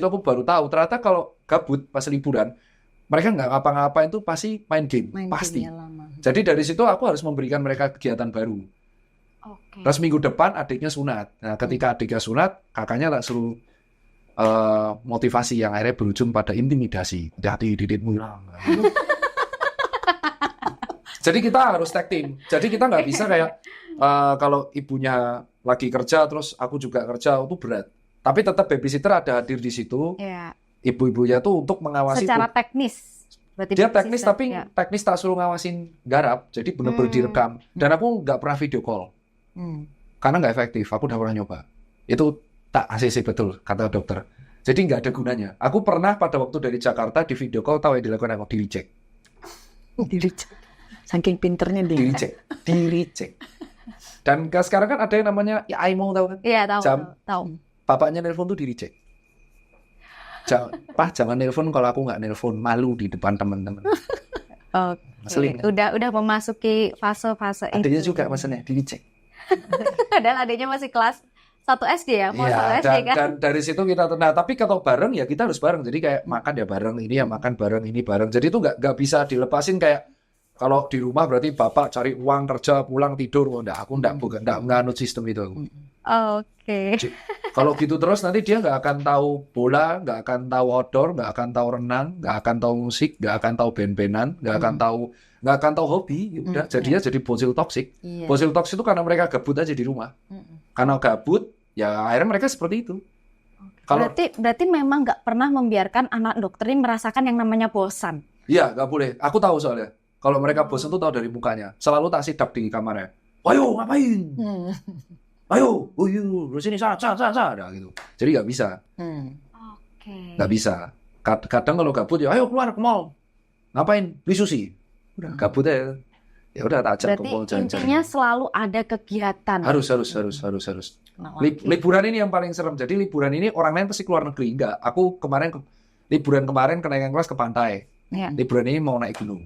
situ aku baru tahu ternyata kalau gabut pas liburan mereka nggak ngapa-ngapain tuh pasti main game, pasti. gamenya lama. Jadi dari situ aku harus memberikan mereka kegiatan baru. Oke. Terus minggu depan adiknya sunat. Nah, ketika adiknya sunat, kakaknya tak suruh motivasi yang akhirnya berujung pada intimidasi. Hati diditmu hilang. Jadi kita harus tag team. Jadi kita nggak bisa kayak kalau ibunya lagi kerja terus aku juga kerja itu berat. Tapi tetap babysitter ada hadir di situ. Ya. Ibu-ibunya tuh untuk mengawasi. Secara teknis. Berarti Dia teknis babysitter, tapi ya. teknis tak suruh ngawasin garap. Jadi bener-bener direkam. Dan aku nggak pernah video call. Karena nggak efektif. Aku udah pernah nyoba. Itu tak ACC betul kata dokter. Jadi nggak ada gunanya. Aku pernah pada waktu dari Jakarta di video call tahu yang dilakukan aku di-reject. Di-reject. Saking pinternya dia. Di-reject. Dan sekarang kan ada yang namanya ya IMO tahu kan? Iya, tahu. Bapaknya nelpon tuh di-reject. Jangan nelpon kalau aku nggak nelpon, malu di depan teman-teman. Oke. Udah memasuki fase-fase itu. Adanya juga maksudnya di-reject. Padahal adanya masih kelas 1 SD ya, mau Iya, 1 SD kan. dan dari situ kita tapi kalau bareng ya kita harus bareng. Jadi kayak makan ya bareng, ini ya makan bareng, ini bareng. Jadi itu nggak bisa dilepasin kayak kalau di rumah berarti bapak cari uang kerja pulang tidur. Aku nggak nganut sistem itu aku. Oke. Kalau gitu terus nanti dia nggak akan tahu bola, nggak akan tahu outdoor, nggak akan tahu renang, nggak akan tahu musik, nggak akan tahu band-bandan, nggak akan tahu hobi. Udah jadinya jadi bocil toksik. Iya. Bocil toksik itu karena mereka gabut aja di rumah. Karena gabut, ya akhirnya mereka seperti itu. Kalau Berarti memang nggak pernah membiarkan anak dokter ini merasakan yang namanya bosan. iya nggak boleh. Aku tahu soalnya. Kalau mereka bosan tuh tahu dari mukanya. Selalu tak sidak di kamarnya. Ayo ngapain? Ayo, sini sana, nah, gitu. Jadi nggak bisa. Oke. Nggak bisa. Kadang kalau gabut ya, ayo keluar ke mall. Ngapain? Beli sushi. Udah gabut ya. Ya udah tak ajak ke Berarti mall jalan-jalan. intinya selalu ada kegiatan. Harus. Liburan ini yang paling serem. Jadi liburan ini orang lain pasti keluar negeri. Enggak. Aku liburan kemarin kenaikan kelas ke pantai. Ya. Liburan ini mau naik gunung.